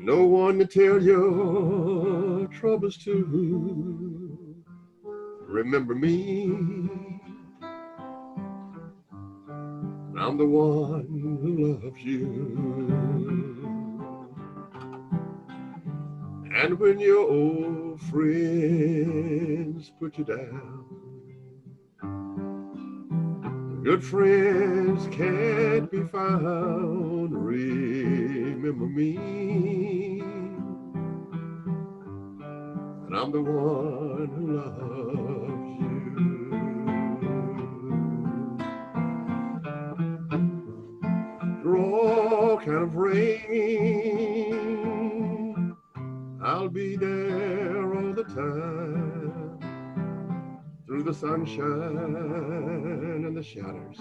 no one to tell your troubles to. Remember me, I'm the one who loves you. And when your old friends put you down, good friends can't be found. Remember me, and I'm the one who loves you. Through all kind of rain, I'll be there all the time. Through the sunshine and the shadows,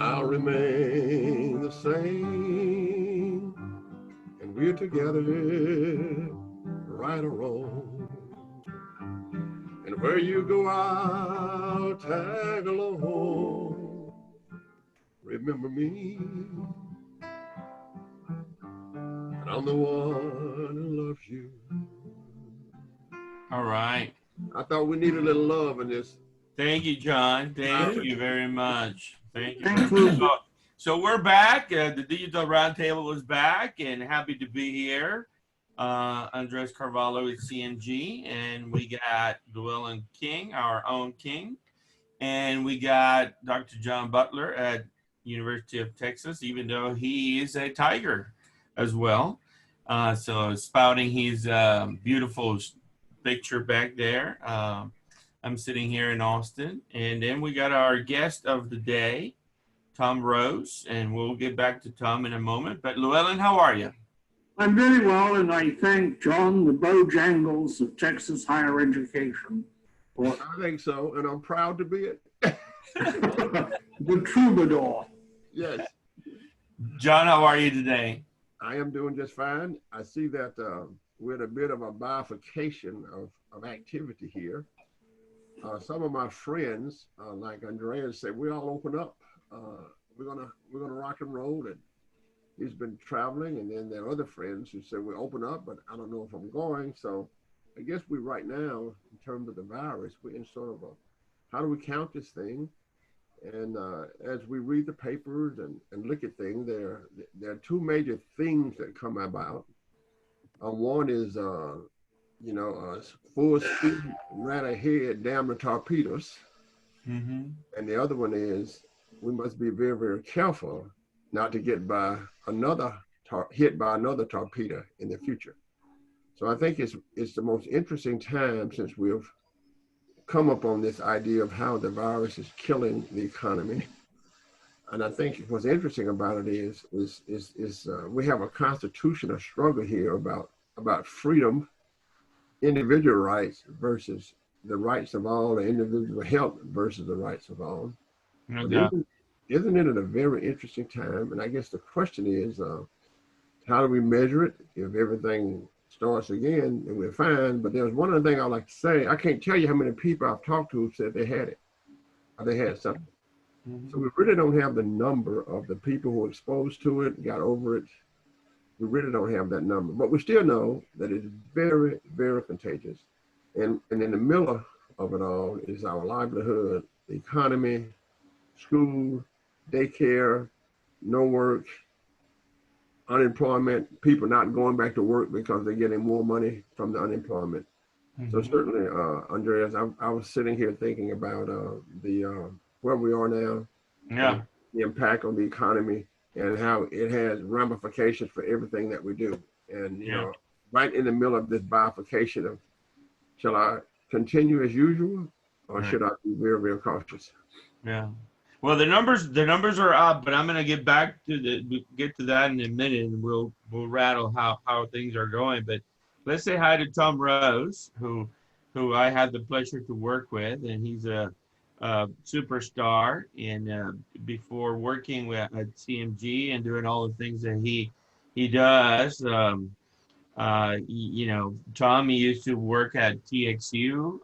I'll remain the same. And we're together, right or wrong. And where you go, I'll tag along. Remember me, and I'm the one who loves you. All right. I thought we needed a little love in this. Thank you, John. Thank you very much. Thank you. So we're back. The Digital Roundtable is back, and happy to be here. Andres Carvalho at CMG, and we got Llewelyn King, our own King, and we got Dr. John Butler at University of Texas, even though he is a Tiger as well. So spouting his beautiful picture back there. I'm sitting here in Austin, and then we got our guest of the day, Tom Rose, and we'll get back to Tom in a moment. But Llewelyn, how are you? I'm very well, and I thank John, the Bojangles of Texas higher education. I think so, and I'm proud to be it. The troubadour. Yes. John, how are you today? I am doing just fine. I see that we're in a bit of a bifurcation of activity here. Some of my friends, like Andreas, said, we all open up. We're gonna rock and roll, and he's been traveling. And then there are other friends who said we open up, but I don't know if I'm going. So I guess we right now, in terms of the virus, we're in sort of a, how do we count this thing? And as we read the papers and look at things, there are two major things that come about. One is, full speed right ahead, damn the torpedoes. Mm-hmm. And the other one is, we must be very, very careful not to get by hit by another torpedo in the future. So I think it's the most interesting time since we've come up on this idea of how the virus is killing the economy. And I think what's interesting about it is we have a constitutional struggle here about freedom, individual rights versus the rights of all, and individual health versus the rights of all. Okay. Isn't it a very interesting time? And I guess the question is, how do we measure it? If everything starts again, and we're fine. But there's one other thing I like to say. I can't tell you how many people I've talked to who said they had it, or they had something. Mm-hmm. So we really don't have the number of the people who were exposed to it, got over it. We really don't have that number, but we still know that it's very, very contagious. And in the middle of it all is our livelihood, the economy, school, daycare, no work, unemployment, people not going back to work because they're getting more money from the unemployment. Mm-hmm. So certainly, Andreas, I was sitting here thinking about where we are now, yeah, the impact on the economy, and how it has ramifications for everything that we do. And, you know, right in the middle of this bifurcation of, shall I continue as usual, or should I be very, very cautious? Yeah. Well, the numbers are up, but I'm going to get to that in a minute, and we'll rattle how things are going. But let's say hi to Tom Rose, who I had the pleasure to work with, and he's a superstar. And before working at CMG and doing all the things that he does, Tom, he used to work at TXU.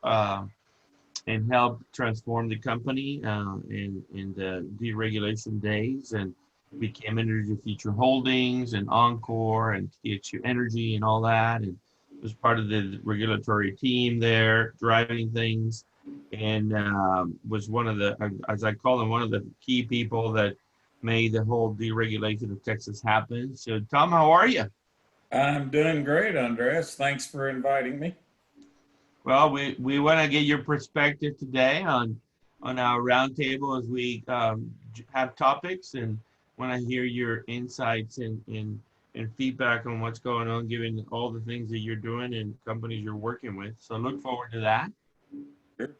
And help transform the company in the deregulation days, and became Energy Future Holdings and Encore and TXU Energy and all that, and was part of the regulatory team there, driving things, and was one of the, as I call him, one of the key people that made the whole deregulation of Texas happen. So, Tom, how are you? I'm doing great, Andres. Thanks for inviting me. Well, we want to get your perspective today on our roundtable as we have topics, and want to hear your insights and feedback on what's going on, given all the things that you're doing and companies you're working with. So look forward to that. Sure.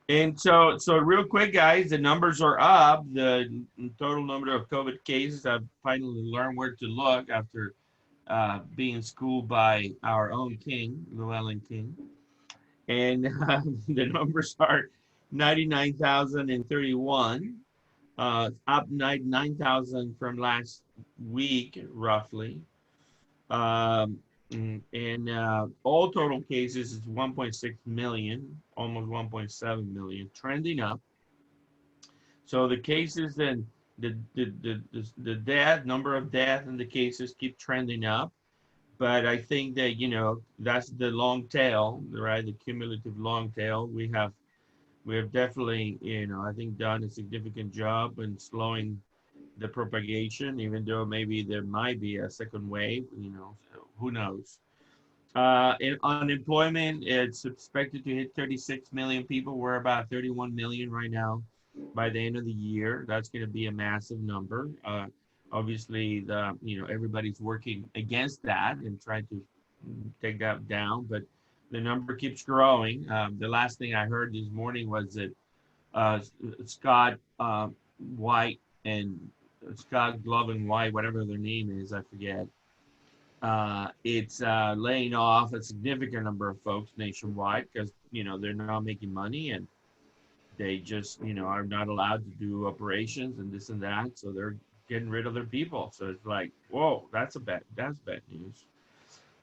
And so real quick, guys, the numbers are up. The total number of COVID cases, I've finally learned where to look after being schooled by our own king, Llewelyn King. And the numbers are 99,031, up 9,000 from last week, roughly. And all total cases is 1.6 million, almost 1.7 million, trending up. So the cases and the death, number of deaths and the cases keep trending up. But I think that, you know, that's the long tail, right? The cumulative long tail. We have definitely, you know, I think done a significant job in slowing the propagation, even though maybe there might be a second wave, you know, so who knows? In unemployment, it's expected to hit 36 million people. We're about 31 million right now by the end of the year. That's going to be a massive number. Obviously, everybody's working against that and trying to take that down, but the number keeps growing. The last thing I heard this morning was that Scott White and Scott Glove and White, whatever their name is, I forget. It's laying off a significant number of folks nationwide because, you know, they're not making money and they just, you know, are not allowed to do operations and this and that. So they're getting rid of their people. So it's like, whoa, that's bad news.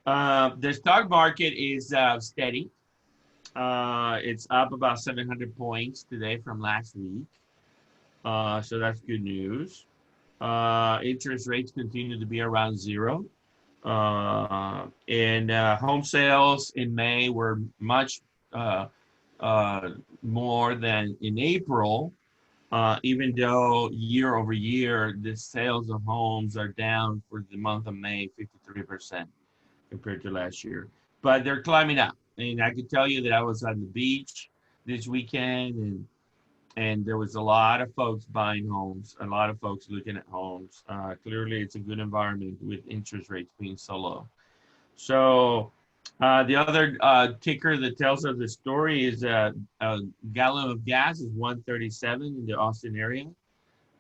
The stock market is steady. It's up about 700 points today from last week. So that's good news. Interest rates continue to be around zero. And home sales in May were much more than in April. Even though year over year, the sales of homes are down for the month of May, 53% compared to last year. But they're climbing up. And I can tell you that I was on the beach this weekend and there was a lot of folks buying homes, a lot of folks looking at homes. Clearly, it's a good environment with interest rates being so low. So the other ticker that tells us the story is a gallon of gas is $1.37 in the Austin area.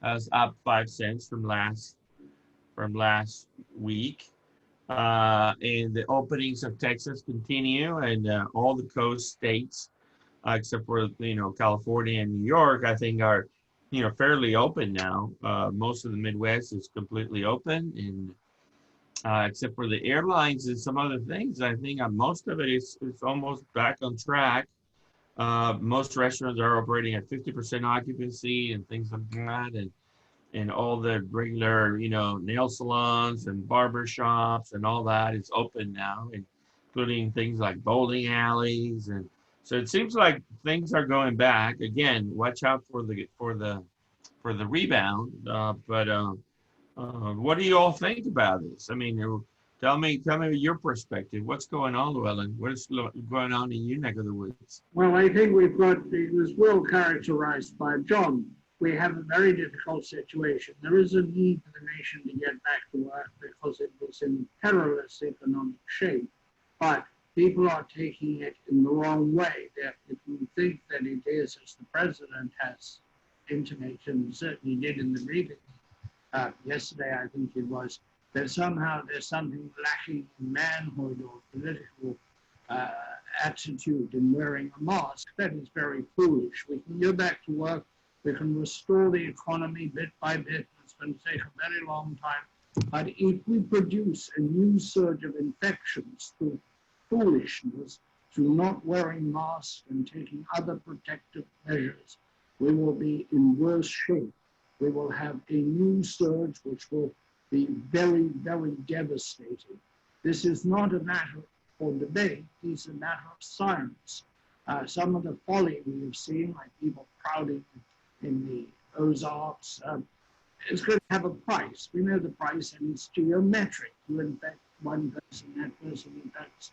That's up 5 cents from last week. And the openings of Texas continue, and all the coast states, except for, you know, California and New York, I think are, you know, fairly open now. Most of the Midwest is completely open, and except for the airlines and some other things, I think most of it is almost back on track. Most restaurants are operating at 50% occupancy and things like that, and all the regular, you know, nail salons and barber shops and all that is open now, including things like bowling alleys. And so it seems like things are going back. Again, watch out for the rebound. What do you all think about this? I mean, tell me your perspective. What's going on, Llewelyn? What is going on in your neck of the woods? Well, I think it was well characterized by John. We have a very difficult situation. There is a need for the nation to get back to work because it was in perilous economic shape. But people are taking it in the wrong way. If you think that it is, as the president has intimated, and certainly did in the briefing yesterday, I think it was, that somehow there's something lacking in manhood or political attitude in wearing a mask. That is very foolish. We can go back to work. We can restore the economy bit by bit. It's going to take a very long time. But if we produce a new surge of infections through foolishness, through not wearing masks and taking other protective measures, we will be in worse shape we will have a new surge which will be very, very devastating. This is not a matter for debate, it's a matter of science. Some of the folly we have seen, like people crowding in the Ozarks, it's going to have a price. We know the price, and it's geometric. You infect one person, that person infects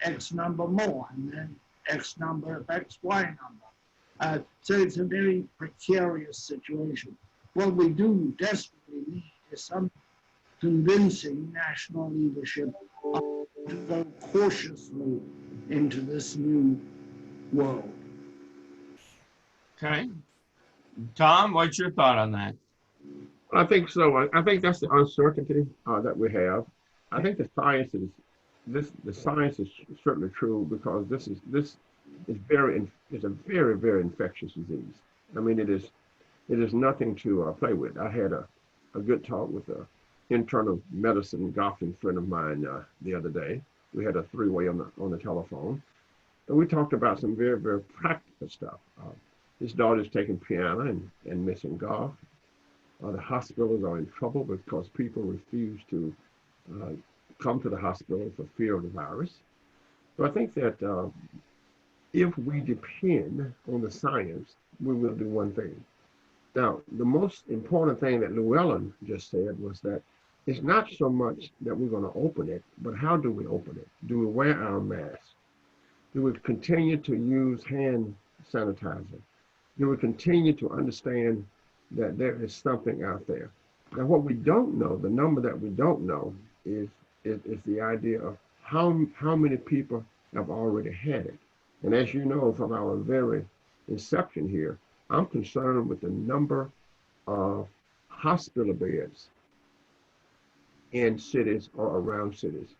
X number more, and then X number affects Y number. So it's a very precarious situation. What we do desperately need is some convincing national leadership to go cautiously into this new world. Okay. Tom, what's your thought on that? I think so. I think that's the uncertainty that we have. I think the science is certainly true, because this is a very, very infectious disease. I mean, it is nothing to play with. I had a good talk with an internal medicine golfing friend of mine the other day. We had a three-way on the telephone, and we talked about some very, very practical stuff. His daughter's taking piano and missing golf. The hospitals are in trouble because people refuse to come to the hospital for fear of the virus. So I think that if we depend on the science, we will do one thing. Now, the most important thing that Llewelyn just said was that it's not so much that we're going to open it, but how do we open it? Do we wear our masks? Do we continue to use hand sanitizer? Do we continue to understand that there is something out there? Now, what we don't know, the number that we don't know, is the idea of how many people have already had it. And as you know from our very inception here, I'm concerned with the number of hospital beds in cities or around cities,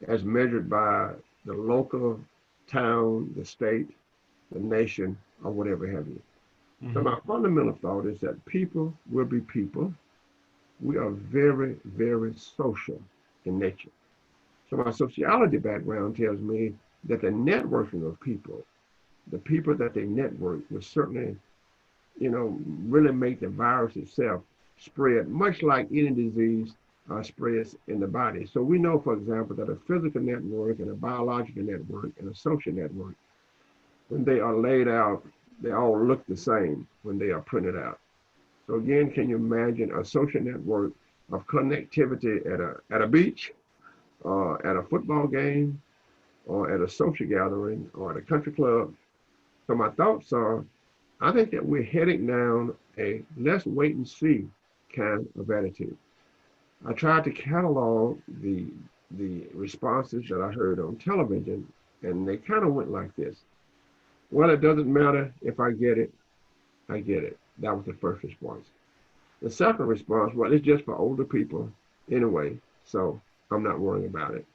as measured by the local town, the state, the nation, or whatever have you. Mm-hmm. So my fundamental thought is that people will be people. We are very, very social in nature. So my sociology background tells me that the networking of people, the people that they network, will certainly, really make the virus itself spread, much like any disease spreads in the body. So we know, for example, that a physical network and a biological network and a social network, when they are laid out, they all look the same when they are printed out. So again, can you imagine a social network of connectivity at a beach, or at a football game, or at a social gathering, or at a country club? So my thoughts are, I think that we're heading down a let's wait and see kind of attitude. I tried to catalog the responses that I heard on television, and they kind of went like this. Well, it doesn't matter if I get it, I get it. That was the first response. The second response, well, it's just for older people anyway, so I'm not worrying about it.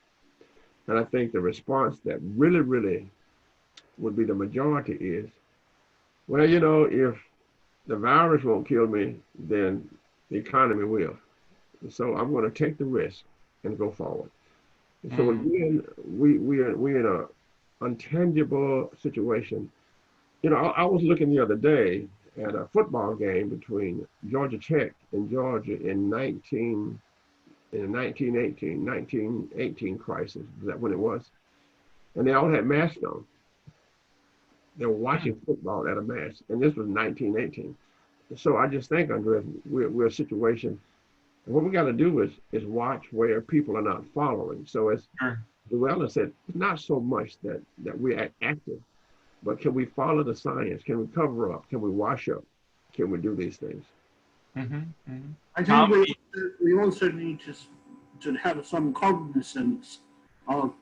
And I think the response that really, really would be the majority is, well, if the virus won't kill me, then the economy will. So I'm going to take the risk and go forward. And so again, we're in a untangible situation. I was looking the other day at a football game between Georgia Tech and Georgia in the 1918 crisis. Is that when it was? And they all had masks on. They were watching football at a mask, and this was 1918. So I just think, Andres, we're a situation. And what we got to do is watch where people are not following. So as Llewelyn said, it's not so much that we're active, but can we follow the science? Can we cover up? Can we wash up? Can we do these things? Mm-hmm. Mm-hmm. I think we also need to have some cognizance of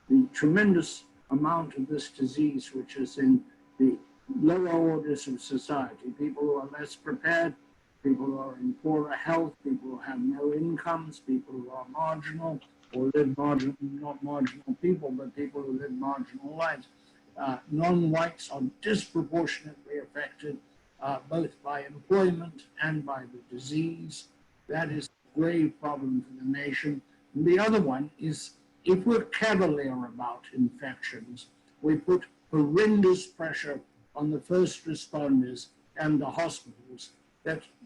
the tremendous amount of this disease, which is in the lower orders of society. People who are less prepared, people who are in poorer health, people who have no incomes, people who are marginal or live marginal, not marginal people, but people who live marginal lives. Non-whites are disproportionately affected both by employment and by the disease. That is a grave problem for the nation. And the other one is, if we're cavalier about infections, we put horrendous pressure on the first responders and the hospitals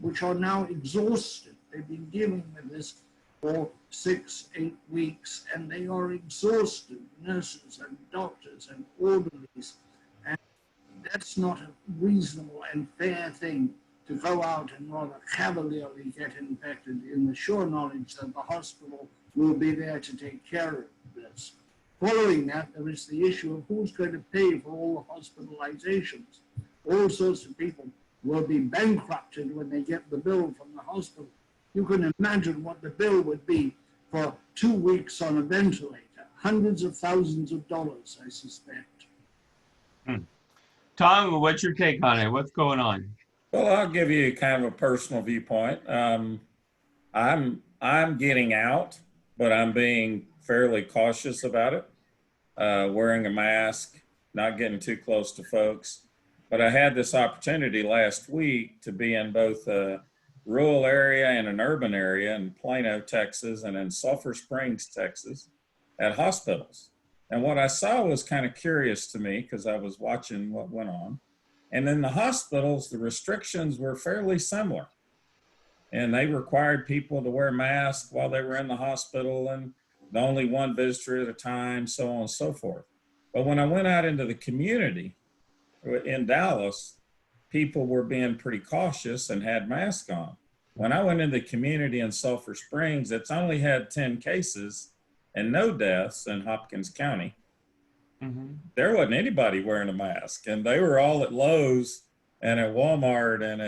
which are now exhausted. They've been dealing with this for 6-8 weeks, and they are exhausted, nurses and doctors and orderlies. And that's not a reasonable and fair thing to go out and rather cavalierly get infected in the sure knowledge that the hospital will be there to take care of this. Following that, there is the issue of who's going to pay for all the hospitalizations. All sorts of people will be bankrupted when they get the bill from the hospital. You can imagine what the bill would be for 2 weeks on a ventilator. Hundreds of thousands of dollars, I suspect. Tom, what's your take on it? What's going on? Well, I'll give you kind of a personal viewpoint. I'm getting out, but I'm being fairly cautious about it. Wearing a mask, not getting too close to folks. But I had this opportunity last week to be in both a rural area and an urban area in Plano, Texas, and in Sulphur Springs, Texas, at hospitals. And what I saw was kind of curious to me because I was watching what went on. And in the hospitals, the restrictions were fairly similar. And they required people to wear masks while they were in the hospital, and only one visitor at a time, so on and so forth. But when I went out into the community in Dallas, people were being pretty cautious and had masks on. When I went into the community in Sulphur Springs, it's only had 10 cases and no deaths in Hopkins County. There wasn't anybody wearing a mask, and they were all at Lowe's and at Walmart and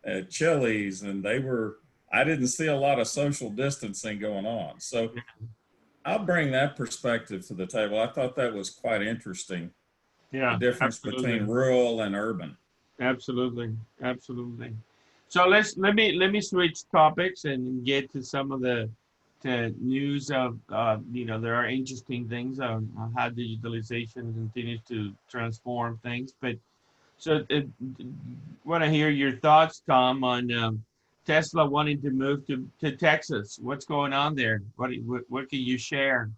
at Chili's, and I didn't see a lot of social distancing going on. So I'll bring that perspective to the table. I thought that was quite interesting. Yeah, the difference between rural and urban. Absolutely. So let me switch topics and get to some of the news of there are interesting things on how digitalization continues to transform things. But so want to hear your thoughts, Tom, on Tesla wanting to move to Texas. What's going on there? What can you share?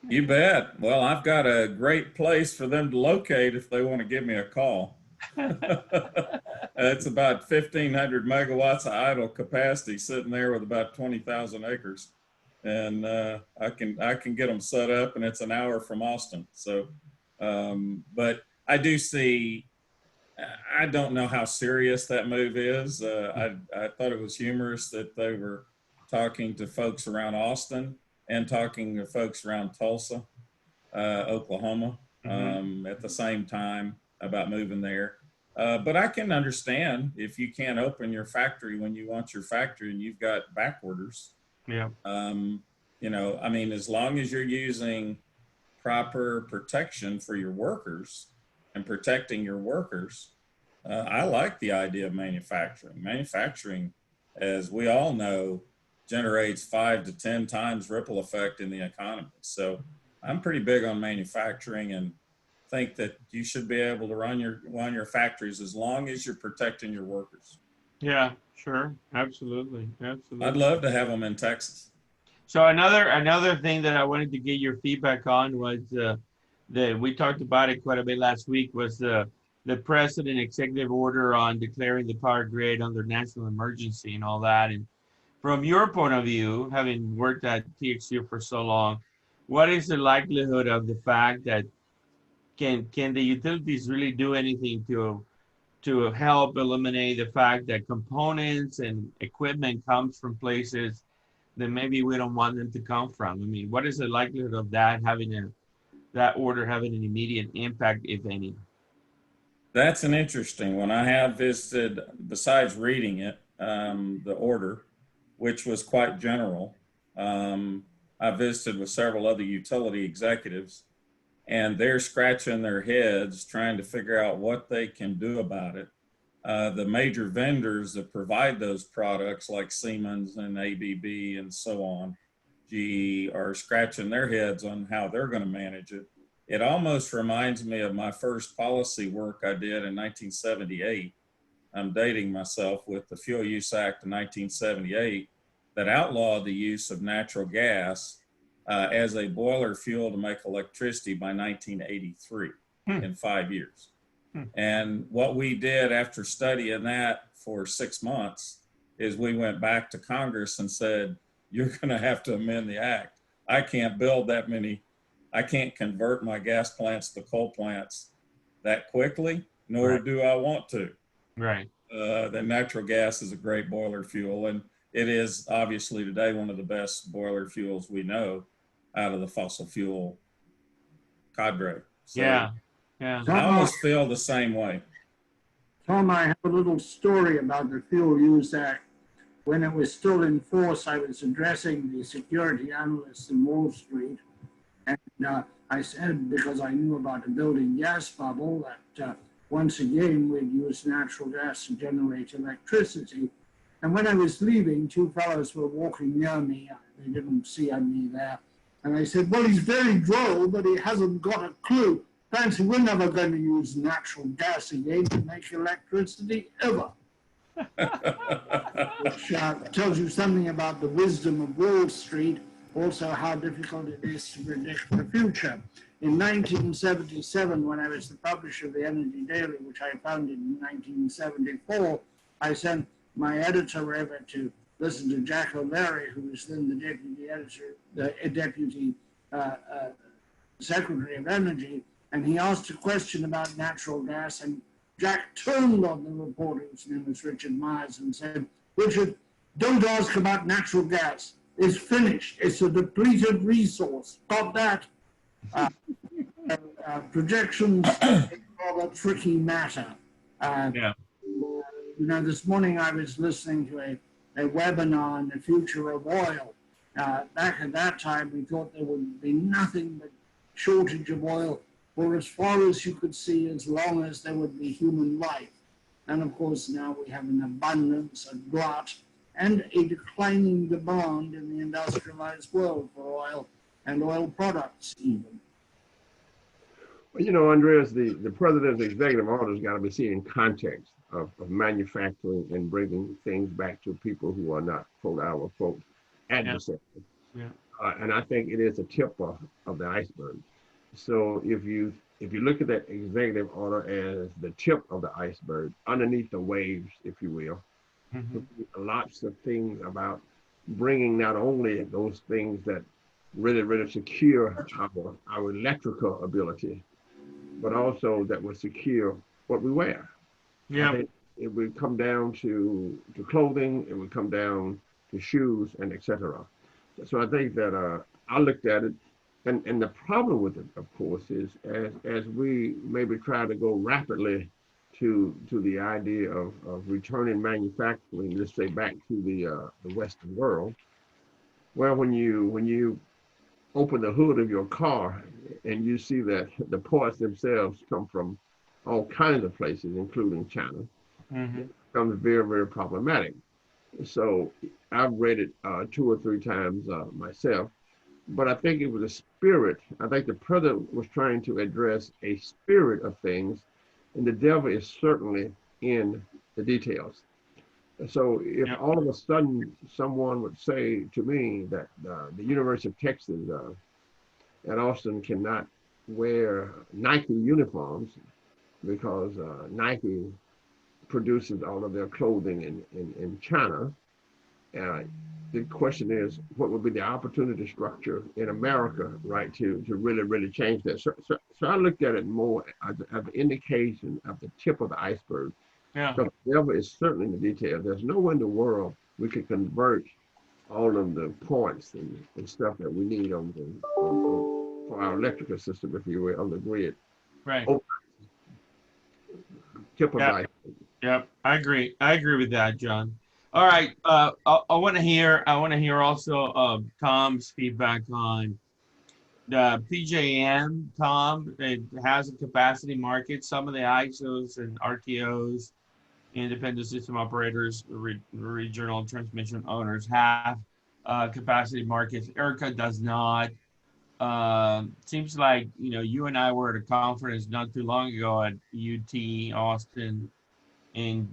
You bet. Well, I've got a great place for them to locate if they want to give me a call. It's about 1,500 megawatts of idle capacity sitting there with about 20,000 acres. And I can get them set up, and it's an hour from Austin. So, but I do see, I don't know how serious that move is. I thought it was humorous that they were talking to folks around Austin and talking to folks around Tulsa, Oklahoma, at the same time about moving there. But I can understand if you can't open your factory when you want your factory and you've got back orders. Yeah. I mean, as long as you're using proper protection for your workers and protecting your workers, I like the idea of manufacturing. Manufacturing, as we all know, generates 5 to 10 times ripple effect in the economy. So I'm pretty big on manufacturing and think that you should be able to run your factories as long as you're protecting your workers. Yeah, sure. Absolutely. I'd love to have them in Texas. So another thing that I wanted to get your feedback on was that we talked about it quite a bit last week was the president executive order on declaring the power grid under national emergency and all that. And from your point of view, having worked at TXU for so long, what is the likelihood of the fact that can the utilities really do anything to help eliminate the fact that components and equipment comes from places that maybe we don't want them to come from? I mean, what is the likelihood of that order having an immediate impact, if any? That's an interesting one. I have visited, besides reading it, the order, which was quite general. I visited with several other utility executives, and they're scratching their heads trying to figure out what they can do about it. The major vendors that provide those products like Siemens and ABB and so on, GE, are scratching their heads on how they're going to manage it. It almost reminds me of my first policy work I did in 1978. I'm dating myself, with the Fuel Use Act of 1978 that outlawed the use of natural gas as a boiler fuel to make electricity by 1983 in 5 years. And what we did after studying that for 6 months is we went back to Congress and said, you're going to have to amend the act. I can't build that many. I can't convert my gas plants to coal plants that quickly, nor do I want to. Right. The natural gas is a great boiler fuel, and it is obviously today one of the best boiler fuels we know out of the fossil fuel cadre. So Yeah. Yeah. I almost feel the same way. Tom, I have a little story about the Fuel Use Act. When it was still in force, I was addressing the security analysts in Wall Street. And I said, because I knew about the building gas bubble, that once again, we'd use natural gas to generate electricity. And when I was leaving, two fellows were walking near me. They didn't see me there. And I said, well, he's very droll, but he hasn't got a clue. Fancy, we're never going to use natural gas again to make electricity, ever. Which tells you something about the wisdom of Wall Street, also how difficult it is to predict the future. In 1977, when I was the publisher of the Energy Daily, which I founded in 1974, I sent my editor over to listen to Jack O'Leary, who was then the deputy editor, the deputy secretary of energy, and he asked a question about natural gas, and Jack turned on the reporter, whose name was Richard Myers, and said, Richard, don't ask about natural gas. It's finished. It's a depleted resource. Stop that. Projections are a tricky matter. Yeah. You know, this morning I was listening to a webinar on the future of oil. Back at that time, we thought there would be nothing but shortage of oil for as far as you could see, as long as there would be human life. And of course, now we have an abundance, a glut, and a declining demand in the industrialized world for oil and oil products even. Well, you know, Andreas, the president's executive orders got to be seen in context of manufacturing and bringing things back to people who are not, quote, our, quote, adversaries. Yeah. And I think it is a tip of the iceberg. So if you look at that executive order as the tip of the iceberg, underneath the waves, if you will, lots of things about bringing not only those things that really secure our electrical ability, but also that will secure what we wear. Yeah. I think it would come down to clothing, it would come down to shoes, and etc. So I think that I looked at it, and the problem with it, of course, is as we maybe try to go rapidly to the idea of returning manufacturing, let's say back to the Western world, well, when you open the hood of your car and you see that the parts themselves come from all kinds of places, including China, it becomes very problematic. So I've read it 2 or 3 times myself, but I think it was a spirit. I think the president was trying to address a spirit of things, and the devil is certainly in the details. So if all of a sudden someone would say to me that the University of Texas at Austin cannot wear Nike uniforms because Nike produces all of their clothing in China, the question is, what would be the opportunity structure in America, right, to really change that? So I looked at it more as an indication of the tip of the iceberg. Yeah. Because the devil is certainly in the detail. There's no way in the world we could convert all of the points and stuff that we need for our electrical system, if you will, on the grid. Right. Tip of the iceberg. Yep, I agree. I agree with that, John. All right, I want to hear also Tom's feedback on the PJM. Tom, it has a capacity market. Some of the ISOs and RTOs, independent system operators, regional transmission owners, have capacity markets. ERCOT does not. Seems like you and I were at a conference not too long ago at UT Austin in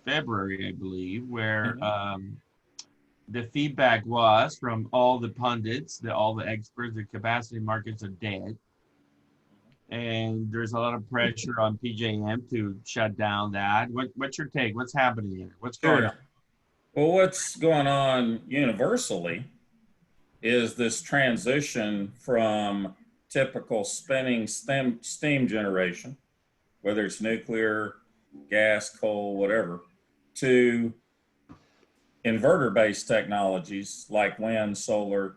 February, I believe, where the feedback was from all the pundits, all the experts, the capacity markets are dead. and there's a lot of pressure on PJM to shut down that. What's your take? What's happening here? What's going on? Well, what's going on universally is this transition from typical spinning steam generation, whether it's nuclear, gas, coal, whatever, to inverter-based technologies like wind, solar,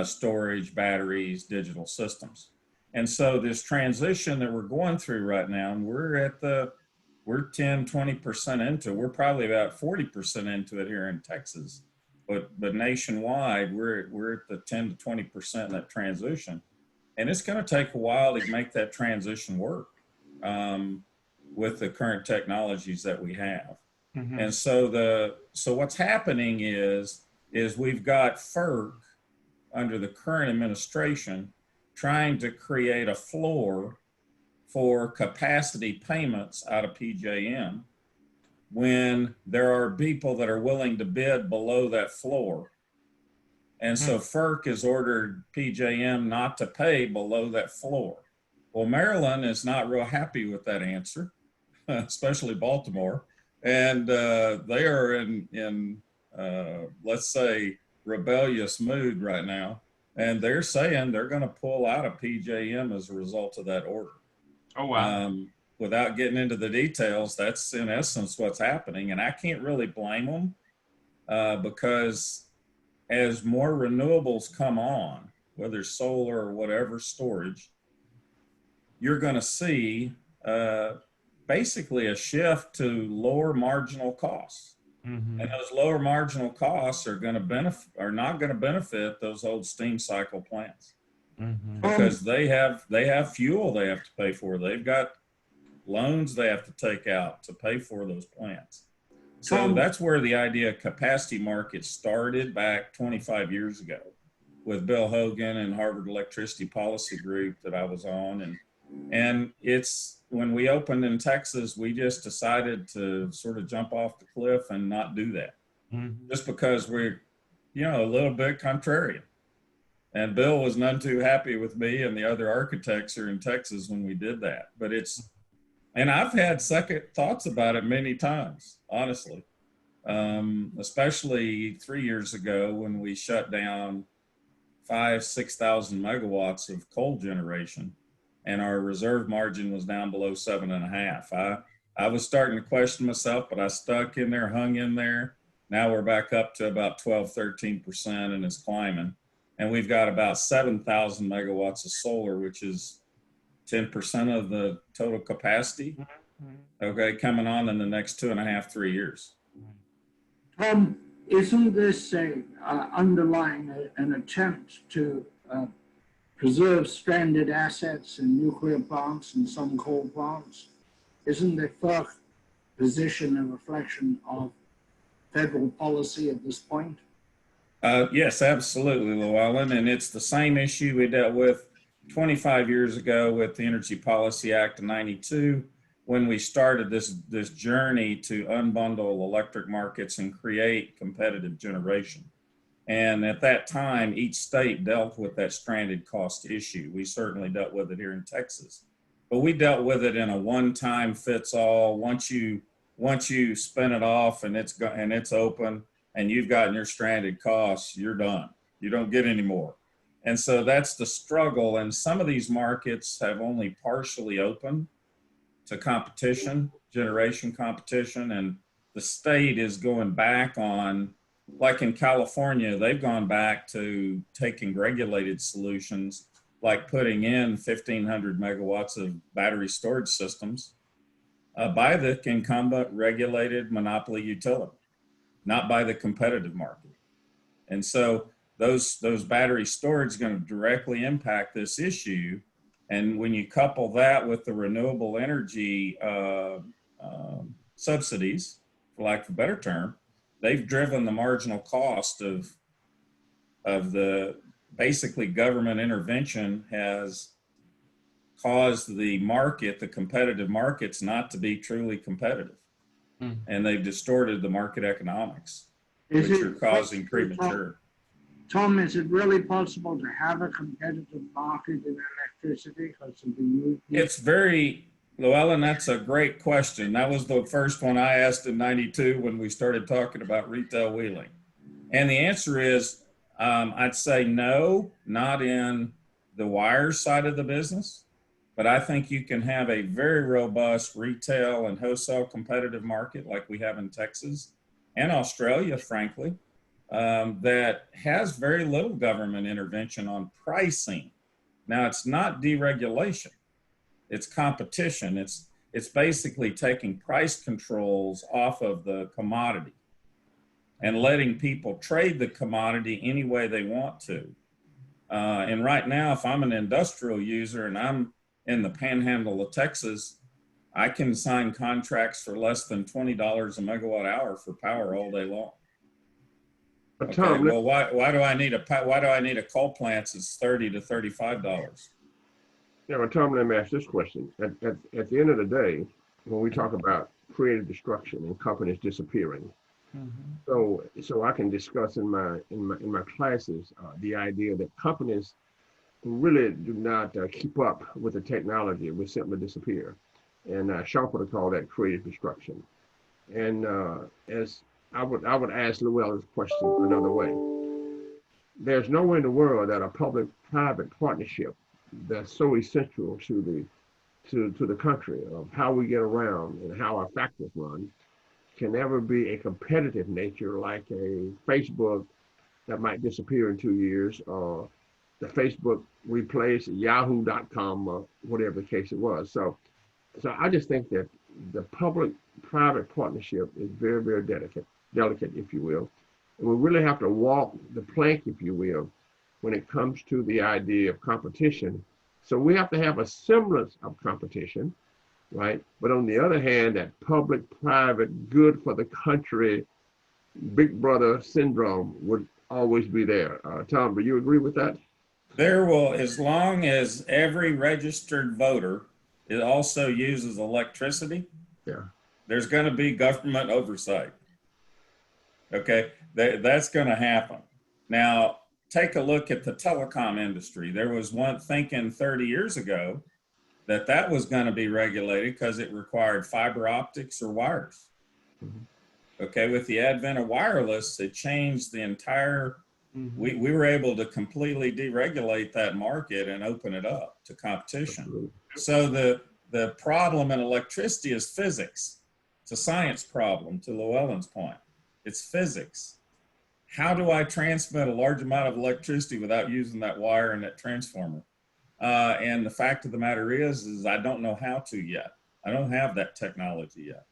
storage, batteries, digital systems. And so this transition that we're going through right now, and we're 10, 20% into, we're probably about 40% into it here in Texas, but nationwide, we're at the 10 to 20% in that transition. And it's going to take a while to make that transition work with the current technologies that we have. Mm-hmm. And so what's happening is we've got FERC under the current administration trying to create a floor for capacity payments out of PJM when there are people that are willing to bid below that floor. And so FERC has ordered PJM not to pay below that floor. Well, Maryland is not real happy with that answer, especially Baltimore. And they are in let's say, rebellious mood right now. And they're saying they're going to pull out of PJM as a result of that order. Oh, wow. Without getting into the details, that's in essence what's happening. And I can't really blame them because as more renewables come on, whether solar or whatever storage, you're going to see basically a shift to lower marginal costs. Mm-hmm. And those lower marginal costs are not going to benefit those old steam cycle plants because they have fuel they have to pay for. They've got loans they have to take out to pay for those plants. So that's where the idea of capacity market started back 25 years ago with Bill Hogan and Harvard Electricity Policy Group that I was on. And it's when we opened in Texas, we just decided to sort of jump off the cliff and not do that just because we're, a little bit contrarian. And Bill was none too happy with me and the other architects here in Texas when we did that. But and I've had second thoughts about it many times, honestly, especially 3 years ago when we shut down 6,000 megawatts of coal generation and our reserve margin was down below 7.5. I was starting to question myself, but I stuck in there, hung in there. Now we're back up to about 12, 13% and it's climbing. And we've got about 7,000 megawatts of solar, which is 10% of the total capacity, okay, coming on in the next 2.5, 3 years. Isn't this underlying an attempt to preserve stranded assets in nuclear plants and some coal plants? Isn't the FERC position a reflection of federal policy at this point? Yes, absolutely, Llewelyn. And it's the same issue we dealt with 25 years ago with the Energy Policy Act of 92, when we started this journey to unbundle electric markets and create competitive generation. And at that time, each state dealt with that stranded cost issue. We certainly dealt with it here in Texas, but we dealt with it in a one-time fits all. Once you spin it off and it's open and you've gotten your stranded costs, you're done. You don't get any more. And so that's the struggle. And some of these markets have only partially opened to competition, generation competition, and the state is going back on, like in California, they've gone back to taking regulated solutions, like putting in 1,500 megawatts of battery storage systems by the incumbent regulated monopoly utility, not by the competitive market. And so those battery storage is going to directly impact this issue. And when you couple that with the renewable energy subsidies, for lack of a better term, they've driven the marginal cost of the basically government intervention has caused the market, the competitive markets, not to be truly competitive. And they've distorted the market economics, which are causing premature. Tom, is it really possible to have a competitive market in electricity because of the youth? It's very, Llewelyn, that's a great question. That was the first one I asked in '92 when we started talking about retail wheeling. And the answer is, I'd say no, not in the wires side of the business, but I think you can have a very robust retail and wholesale competitive market like we have in Texas and Australia, frankly, that has very little government intervention on pricing. Now, it's not deregulation, it's competition. It's basically taking price controls off of the commodity and letting people trade the commodity any way they want to. And right now, if I'm an industrial user and I'm in the panhandle of Texas, I can sign contracts for less than $20 a megawatt hour for power all day long. But Okay, Tom, well, why do I need a coal plant that's $30 to $35? yeah, but Tom, let me ask this question. At the end of the day, when we talk about creative destruction and companies disappearing, so I can discuss in my classes the idea that companies really do not keep up with the technology, will simply disappear. And Sharp would have called that creative destruction. And as I would ask Llewelyn's question another way. There's nowhere in the world that a public-private partnership that's so essential to the country of how we get around and how our factories run can ever be a competitive nature like a Facebook that might disappear in 2 years, or the Facebook replace Yahoo.com or whatever the case it was. So I just think that the public-private partnership is very, very delicate, if you will. And we really have to walk the plank, if you will, when it comes to the idea of competition. So we have to have a semblance of competition, right? But on the other hand, that public-private, good for the country, big brother syndrome would always be there. Tom, do you agree with that? There will, as long as every registered voter it also uses electricity, Yeah. there's going to be government oversight. Okay, that's going to happen. Now, take a look at the telecom industry. There was one thinking 30 years ago that was going to be regulated because it required fiber optics or wires. Okay, with the advent of wireless, it changed the entire, we were able to completely deregulate that market and open it up to competition. So the problem in electricity is physics. It's a science problem, to Llewelyn's point. It's physics. How do I transmit a large amount of electricity without using that wire and that transformer? And the fact of the matter is I don't know how to yet. I don't have that technology yet.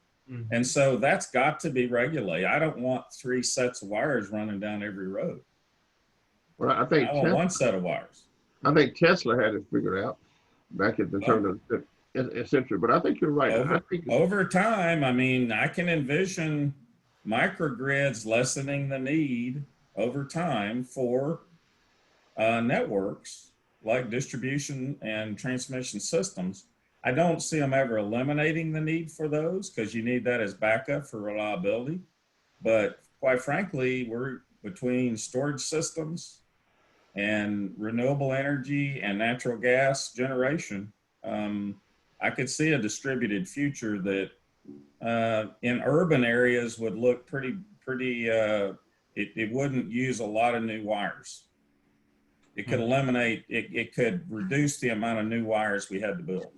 And so that's got to be regulated. I don't want 3 sets of wires running down every road. Well, I think I want one set of wires. I think Tesla had it figured out back at the turn of the century, but I think you're right. Over time, I mean, I can envision microgrids lessening the need over time for networks like distribution and transmission systems. I don't see them ever eliminating the need for those because you need that as backup for reliability. But quite frankly, we're between storage systems and renewable energy and natural gas generation. I could see a distributed future that in urban areas would look pretty, it wouldn't use a lot of new wires. It could eliminate, it could reduce the amount of new wires we had to build.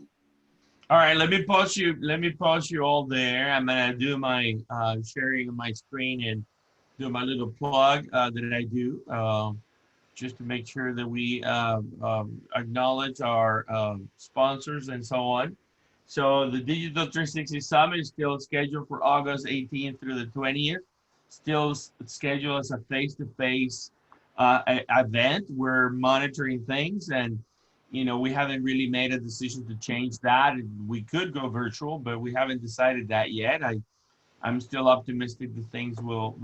All right, let me pause you all there. I'm gonna do my sharing of my screen and do my little plug that I do just to make sure that we acknowledge our sponsors and so on. So the Digital 360 Summit is still scheduled for August 18th through the 20th. Still scheduled as a face-to-face event. We're monitoring things, and you know, we haven't really made a decision to change that. We could go virtual, but we haven't decided that yet. I'm still optimistic that things will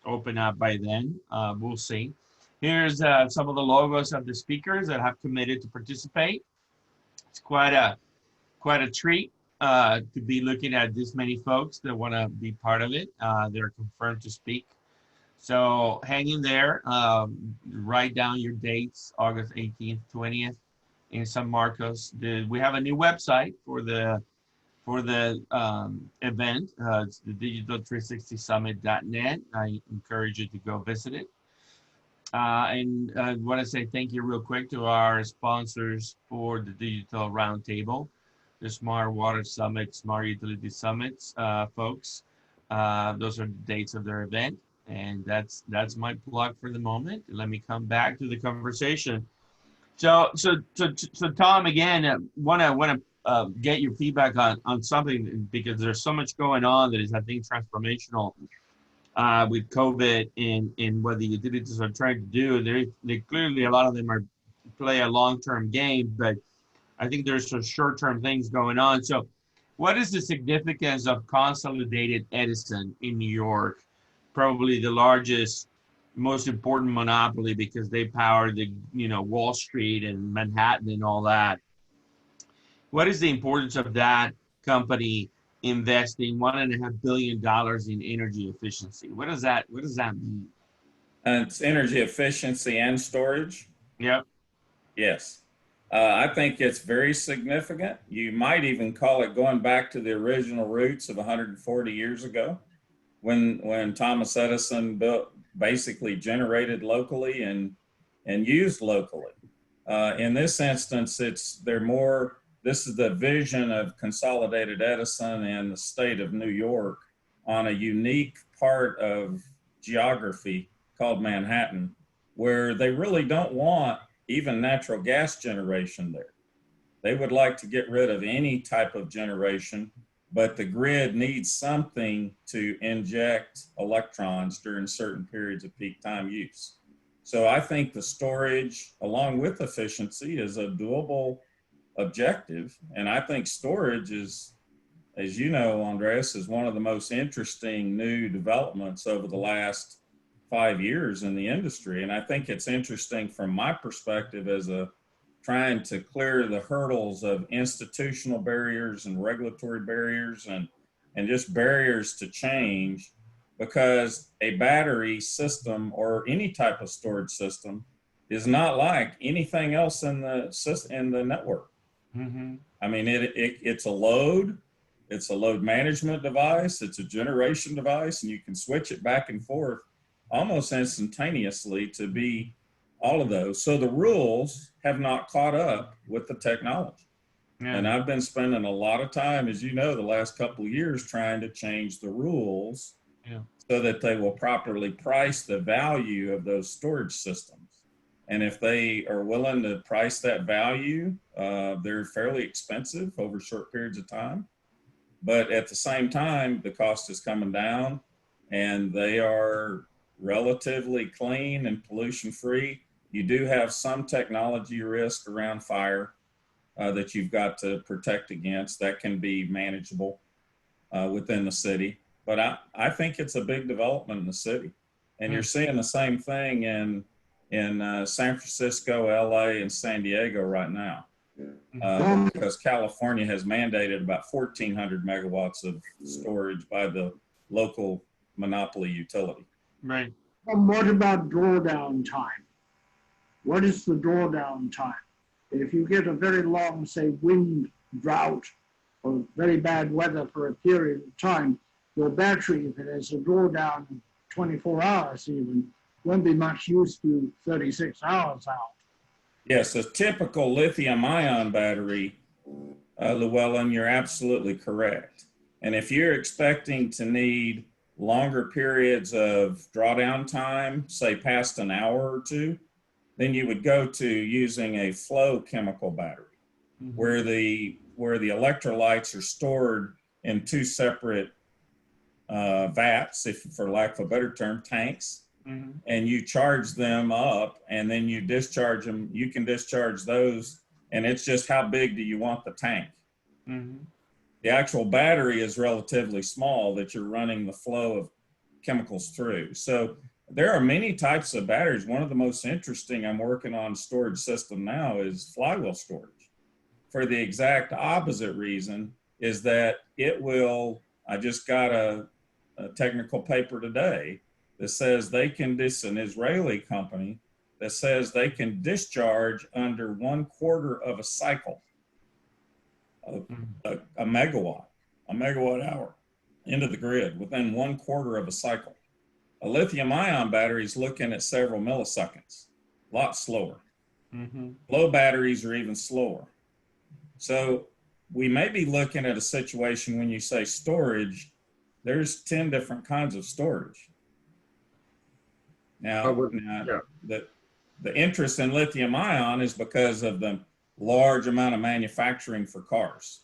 open up by then. We'll see. Here's some of the logos of the speakers that have committed to participate. It's quite a treat to be looking at this many folks that want to be part of it. They're confirmed to speak. So hang in there. Write down your dates, August 18th, 20th in San Marcos. We have a new website for the event. It's the digital360summit.net. I encourage you to go visit it. And I want to say thank you real quick to our sponsors for the Digital Roundtable, the Smart Water Summit, Smart Utility Summits, folks. Those are the dates of their event. And that's my plug for the moment. Let me come back to the conversation. So Tom, again, want to get your feedback on something, because there's so much going on that is, I think, transformational with COVID and what the utilities are trying to do. They clearly, a lot of them play a long-term game, but I think there's some short-term things going on. So what is the significance of Consolidated Edison in New York? Probably the largest, most important monopoly, because they power the, Wall Street and Manhattan and all that. What is the importance of that company investing $1.5 billion in energy efficiency? What does that mean? It's energy efficiency and storage. Yep. Yes. I think it's very significant. You might even call it going back to the original roots of 140 years ago, when Thomas Edison basically generated locally and used locally. In this instance, this is the vision of Consolidated Edison and the state of New York on a unique part of geography called Manhattan, where they really don't want even natural gas generation there. They would like to get rid of any type of generation, but the grid needs something to inject electrons during certain periods of peak time use. So I think the storage, along with efficiency, is a doable objective. And I think storage is, as you know, Andres, is one of the most interesting new developments over the last 5 years in the industry. And I think it's interesting from my perspective as trying to clear the hurdles of institutional barriers and regulatory barriers and just barriers to change, because a battery system or any type of storage system is not like anything else in the network. Mm-hmm. I mean, it's a load management device, it's a generation device, and you can switch it back and forth almost instantaneously to be all of those. So the rules have not caught up with the technology. Yeah. And I've been spending a lot of time, as you know, the last couple of years trying to change the rules so that they will properly price the value of those storage systems. And if they are willing to price that value, they're fairly expensive over short periods of time. But at the same time, the cost is coming down and they are relatively clean and pollution free. You do have some technology risk around fire that you've got to protect against. That can be manageable within the city. But I think it's a big development in the city. And you're seeing the same thing in San Francisco, LA, and San Diego right now. Because California has mandated about 1,400 megawatts of storage by the local monopoly utility. Right. What about drawdown time? What is the drawdown time? If you get a very long, say, wind drought or very bad weather for a period of time, your battery, if it has a drawdown of 24 hours even, won't be much use to 36 hours out. Yes, a typical lithium-ion battery, Llewelyn, you're absolutely correct. And if you're expecting to need longer periods of drawdown time, say past an hour or two, then you would go to using a flow chemical battery, where the electrolytes are stored in two separate vats, if for lack of a better term, tanks, and you charge them up and then you discharge them. You can discharge those, and it's just how big do you want the tank. The actual battery is relatively small that you're running the flow of chemicals through. So there are many types of batteries. One of the most interesting I'm working on storage system now is flywheel storage, for the exact opposite reason, is that it will, I just got a technical paper today that says they can, this an Israeli company that says they can discharge under 1/4 of a cycle, a megawatt hour into the grid within 1/4 of a cycle. A lithium ion battery is looking at several milliseconds, a lot slower. Low batteries are even slower. So we may be looking at a situation when you say storage, there's 10 different kinds of storage. Now, the interest in lithium ion is because of the large amount of manufacturing for cars,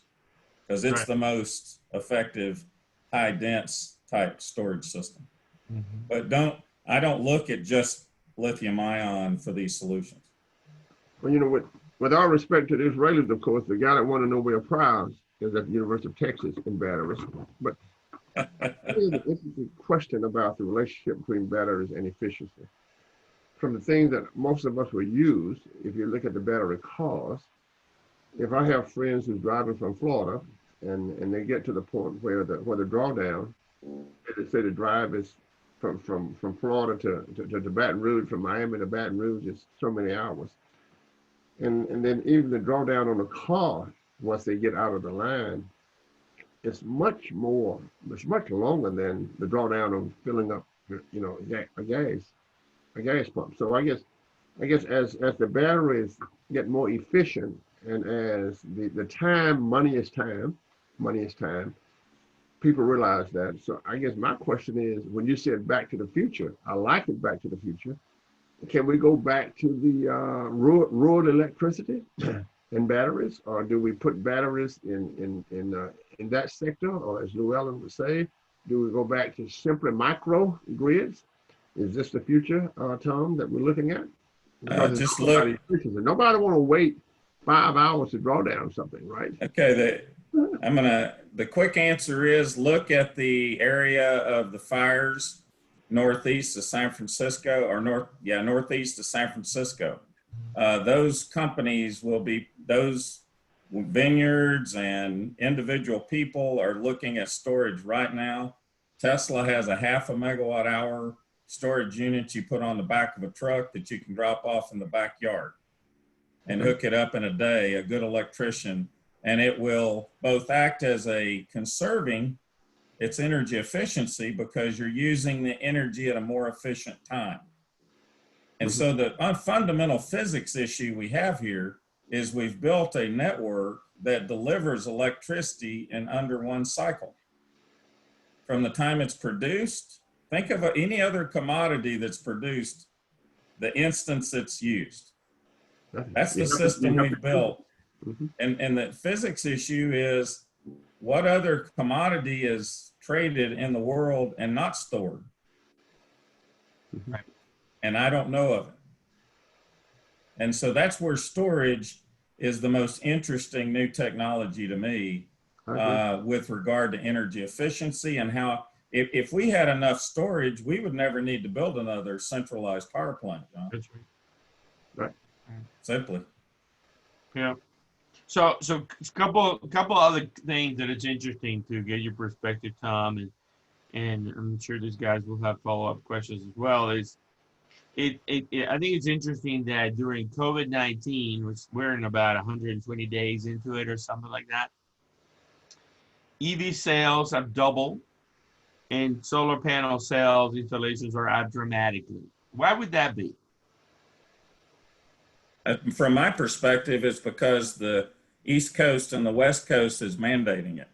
because it's the most effective, high dense type storage system. But I don't look at just lithium ion for these solutions. Well, you know, with all respect to the Israelis, of course, the guy that won a Nobel Prize is at the University of Texas in batteries. But here's an interesting question about the relationship between batteries and efficiency. From the things that most of us will use, if you look at the battery cost, if I have friends who's driving from Florida and they get to the point where the drawdown, they say the drive is from Florida to Baton Rouge, from Miami to Baton Rouge is so many hours. And then even the drawdown on the car, once they get out of the line, it's much longer than the drawdown on filling up, you know, a gas pump. So I guess as the batteries get more efficient and as the time, money is time, people realize that. So I guess my question is, when you said Back to the Future, I like it, Back to the Future. Can we go back to the rural electricity and batteries, or do we put batteries in that sector, or as Llewelyn would say, do we go back to simply micro grids? Is this the future, Tom, that we're looking at? Just look. Nobody want to wait 5 hours to draw down something, right? Okay, the quick answer is look at the area of the fires northeast of San Francisco, or northeast of San Francisco. Those companies will be, those vineyards and individual people are looking at storage right now. Tesla has a 0.5 megawatt hour storage unit you put on the back of a truck that you can drop off in the backyard and hook it up in a day, a good electrician, and it will both act as a conserving its energy efficiency because you're using the energy at a more efficient time. And so the fundamental physics issue we have here is we've built a network that delivers electricity in under one cycle. From the time it's produced, think of any other commodity that's produced, the instance it's used. That's the system we've built. And the physics issue is what other commodity is traded in the world and not stored? And I don't know of it. And so that's where storage is the most interesting new technology to me with regard to energy efficiency and how if we had enough storage, we would never need to build another centralized power plant. That's right. Simply. Yeah. So a couple other things that it's interesting to get your perspective, Tom, and I'm sure these guys will have follow-up questions as well. I think it's interesting that during COVID-19, which we're in about 120 days into it or something like that, EV sales have doubled and solar panel sales installations are up dramatically. Why would that be? From my perspective, it's because the East Coast and the West Coast is mandating it.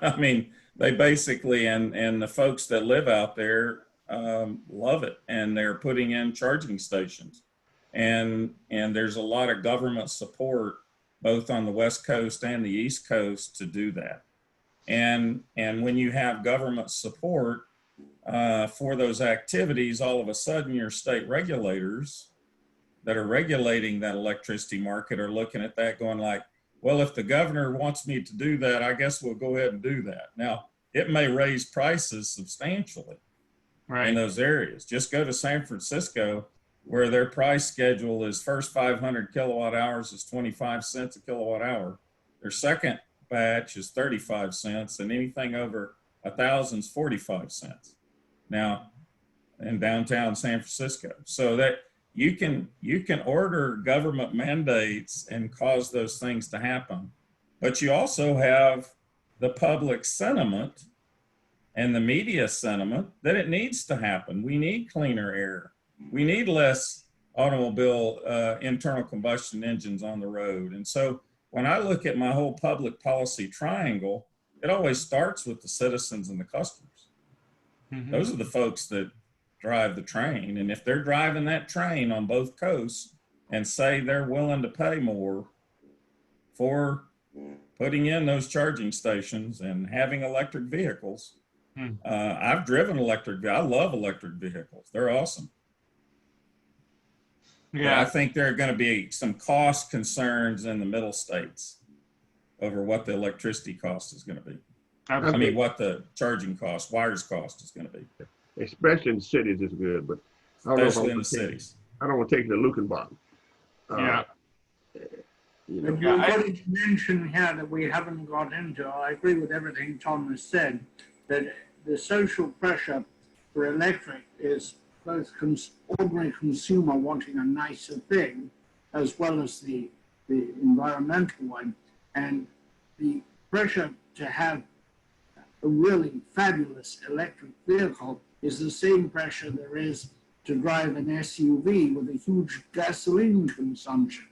I mean, they basically, and the folks that live out there love it, and they're putting in charging stations. And there's a lot of government support both on the West Coast and the East Coast to do that. And when you have government support for those activities, all of a sudden your state regulators that are regulating that electricity market are looking at that going like, well, if the governor wants me to do that, I guess we'll go ahead and do that. Now, it may raise prices substantially in those areas. Just go to San Francisco, where their price schedule is first 500 kilowatt hours is 25 cents a kilowatt hour. Their second batch is 35 cents, and anything over 1,000 is 45 cents. now in downtown San Francisco. So that you can order government mandates and cause those things to happen. But you also have the public sentiment and the media sentiment that it needs to happen. We need cleaner air. We need less automobile internal combustion engines on the road. And so when I look at my whole public policy triangle, it always starts with the citizens and the customers. Mm-hmm. Those are the folks that drive the train. And if they're driving that train on both coasts and say they're willing to pay more for putting in those charging stations and having electric vehicles, I've driven electric. I love electric vehicles. They're awesome. Yeah, but I think there are going to be some cost concerns in the middle states over what the electricity cost is going to be. I mean, what the charging cost, wires cost is going to be. Especially in cities is good, but especially in the cities. I don't want to take the Lukenbach. Yeah. You know, you've got to mention here that we haven't got into. I agree with everything Tom has said, that the social pressure for electric is both ordinary consumer wanting a nicer thing, as well as the environmental one, and the pressure to have a really fabulous electric vehicle is the same pressure there is to drive an SUV with a huge gasoline consumption.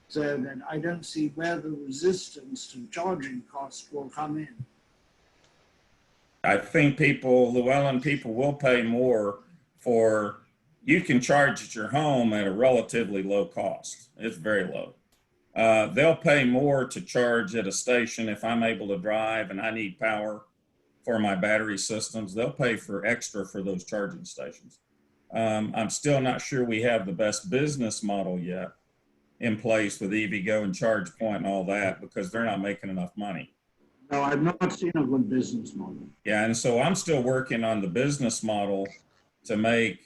So that I don't see where the resistance to charging costs will come in. I think Llewelyn, people will pay more for, you can charge at your home at a relatively low cost. It's very low. They'll pay more to charge at a station if I'm able to drive and I need power for my battery systems. They'll pay for extra for those charging stations. I'm still not sure we have the best business model yet in place with EVgo and ChargePoint and all that, because they're not making enough money. No, I've not seen a good business model. Yeah, and so I'm still working on the business model to make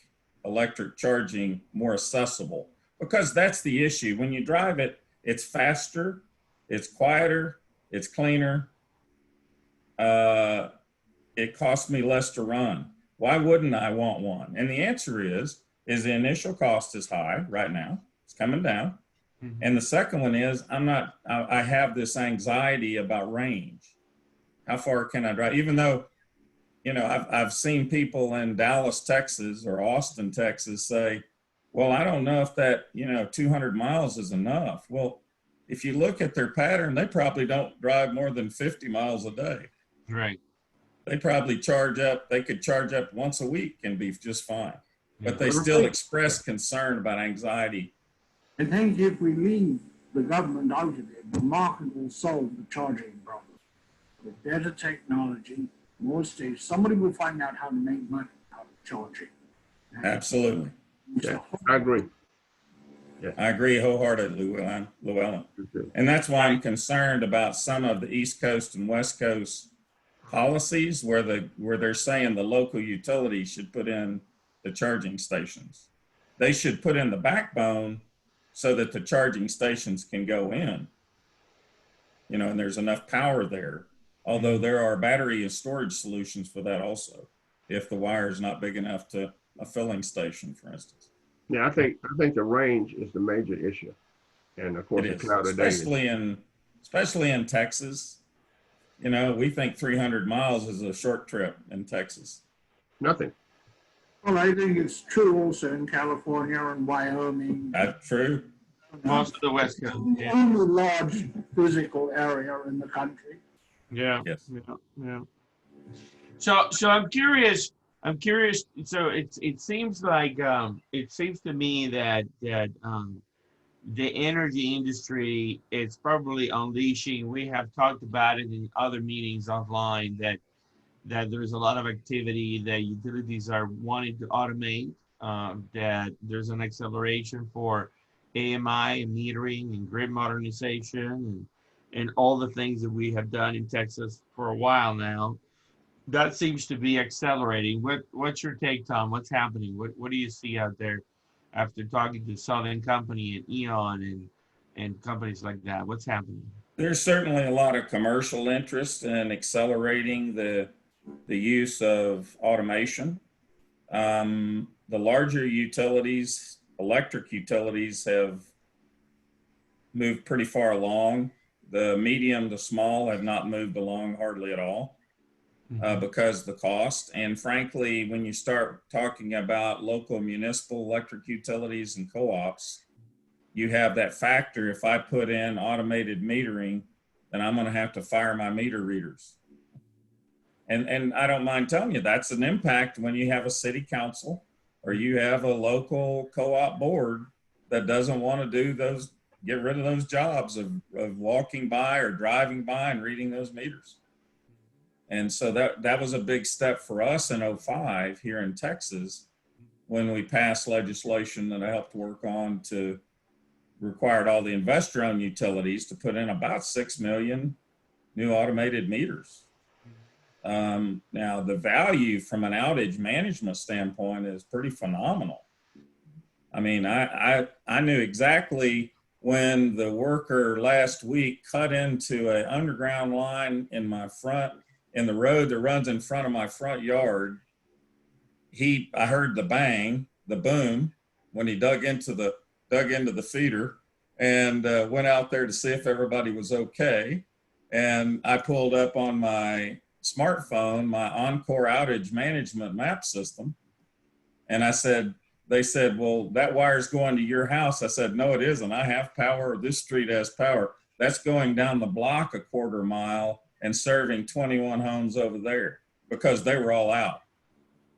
electric charging more accessible, because that's the issue. When you drive it, it's faster, it's quieter, it's cleaner. It costs me less to run. Why wouldn't I want one? And the answer is the initial cost is high right now. It's coming down. Mm-hmm. And the second one is I have this anxiety about range. How far can I drive? Even though, you know, I've seen people in Dallas, Texas or Austin, Texas say, well, I don't know if that, 200 miles is enough. Well, if you look at their pattern, they probably don't drive more than 50 miles a day. Right. They probably they could charge up once a week and be just fine. But they still express concern about anxiety. I think if we leave the government out of it, the market will solve the charging problem. With better technology, more states, somebody will find out how to make money out of charging. Absolutely. Yeah, I agree. Yeah. I agree wholeheartedly, Llewelyn. And that's why I'm concerned about some of the East Coast and West Coast policies where they're saying the local utilities should put in the charging stations. They should put in the backbone so that the charging stations can go in, and there's enough power there. Although there are battery and storage solutions for that also, if the wire is not big enough to a filling station, for instance. Yeah, I think the range is the major issue, and of course the cloud especially in Texas. We think 300 miles is a short trip in Texas. Nothing. Well, I think it's true also in California and Wyoming. That's true. Most of the West Coast. Yeah. Only large physical area in the country. Yeah. Yes. Yeah. So I'm curious. So it seems like it seems to me that the energy industry is probably unleashing. We have talked about it in other meetings offline that there's a lot of activity that utilities are wanting to automate. That there's an acceleration for AMI and metering and grid modernization and all the things that we have done in Texas for a while now. That seems to be accelerating. What's your take, Tom? What's happening? What do you see out there after talking to Southern Company and Eon and companies like that? What's happening? There's certainly a lot of commercial interest in accelerating the use of automation. The larger utilities, electric utilities, have moved pretty far along. The medium to small have not moved along hardly at all because of the cost. And frankly, when you start talking about local municipal electric utilities and co-ops, you have that factor. If I put in automated metering, then I'm going to have to fire my meter readers. And I don't mind telling you, that's an impact when you have a city council or you have a local co-op board that doesn't want to do those, get rid of those jobs of walking by or driving by and reading those meters. And so that was a big step for us in 2005 here in Texas when we passed legislation that I helped work on to required all the investor-owned utilities to put in about 6 million new automated meters. Now, the value from an outage management standpoint is pretty phenomenal. I mean, I knew exactly when the worker last week cut into an underground line in my front, in the road that runs in front of my front yard. I heard the bang, the boom, when he dug into the feeder and went out there to see if everybody was okay. And I pulled up on my smartphone, my Encore outage management map system. And they said, well, that wire's going to your house. I said, no, it isn't. I have power. This street has power. That's going down the block a quarter mile and serving 21 homes over there because they were all out.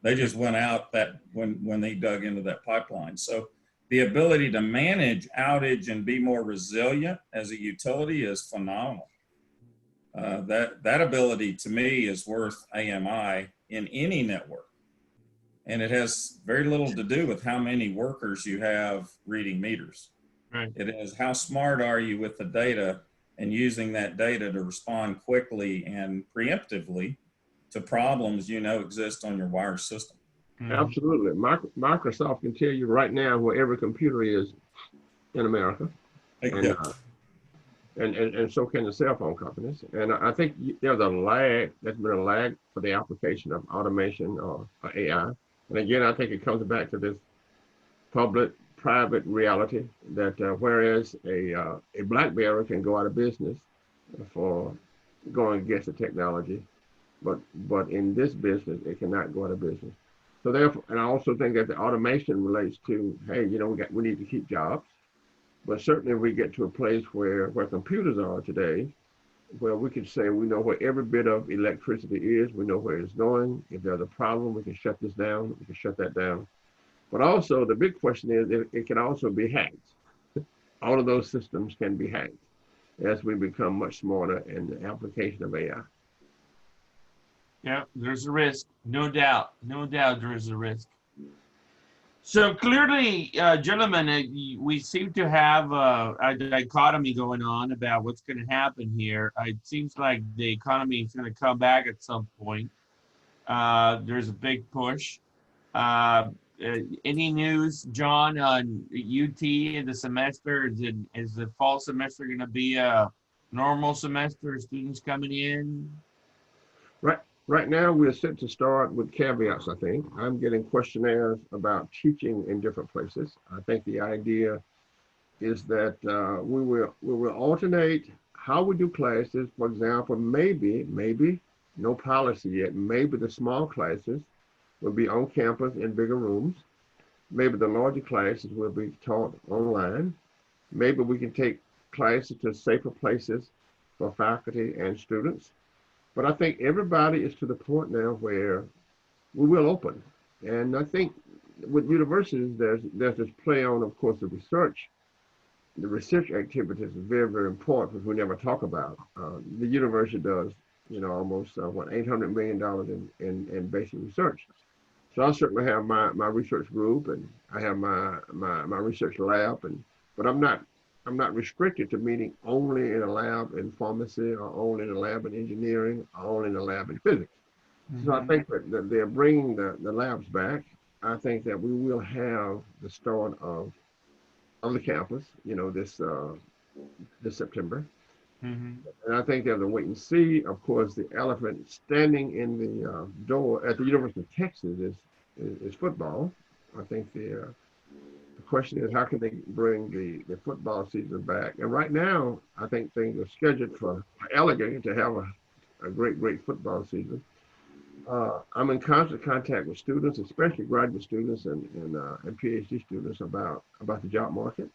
They just went out that when they dug into that pipeline. So the ability to manage outage and be more resilient as a utility is phenomenal. That ability to me is worth AMI in any network. And it has very little to do with how many workers you have reading meters. Right. It is how smart are you with the data and using that data to respond quickly and preemptively to problems you know exist on your wire system. Absolutely. Microsoft can tell you right now where every computer is in America. And so can the cell phone companies. And I think there's there's been a lag for the application of automation or AI. And again, I think it comes back to this public-private reality that whereas a BlackBerry can go out of business for going against the technology, but in this business, it cannot go out of business. So therefore, and I also think that the automation relates to, hey, we need to keep jobs. But certainly if we get to a place where computers are today, where we can say we know where every bit of electricity is, we know where it's going. If there's a problem, we can shut this down, we can shut that down. But also the big question is it can also be hacked. All of those systems can be hacked as we become much smarter in the application of AI. Yeah, there's a risk, no doubt. No doubt there is a risk. So clearly, gentlemen, we seem to have a dichotomy going on about what's going to happen here. It seems like the economy is going to come back at some point. There's a big push. Any news, John, on UT in the semester? Is the fall semester going to be a normal semester, students coming in? Right now, we're set to start with caveats, I think. I'm getting questionnaires about teaching in different places. I think the idea is that we will alternate how we do classes. For example, maybe, no policy yet, maybe the small classes will be on campus in bigger rooms. Maybe the larger classes will be taught online. Maybe we can take classes to safer places for faculty and students. But I think everybody is to the point now where we will open. And I think with universities, there's this play on, of course, the research. The research activities is very, very important, which we never talk about. The university does, almost $800 million in basic research. So I certainly have my research group, and I have my research lab, but I'm not restricted to meeting only in a lab in pharmacy or only in a lab in engineering or only in a lab in physics. Mm-hmm. So I think that they're bringing the labs back. I think that we will have the start of the campus, this September. Mm-hmm. And I think there's a wait and see. Of course, the elephant standing in the door at the University of Texas is football. I think the question is how can they bring the football season back? And right now, I think things are scheduled for Allegheny to have a great football season. I'm in constant contact with students, especially graduate students and PhD students about the job market.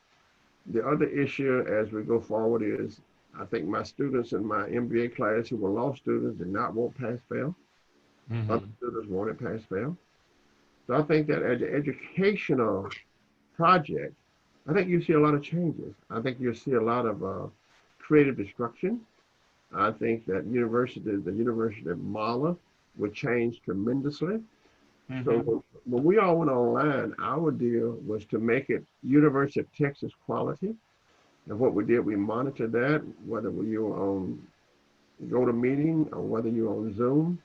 The other issue as we go forward is I think my students in my MBA class who were law students did not want pass-fail. Mm-hmm. Other students wanted pass-fail. So I think that as an educational project, I think you see a lot of changes. I think you see a lot of creative destruction. I think that the University of Mahler would change tremendously. Mm-hmm. So when we all went online, our deal was to make it University of Texas quality. And what we did, we monitored that, whether you were on GoToMeeting or whether you were on Zoom.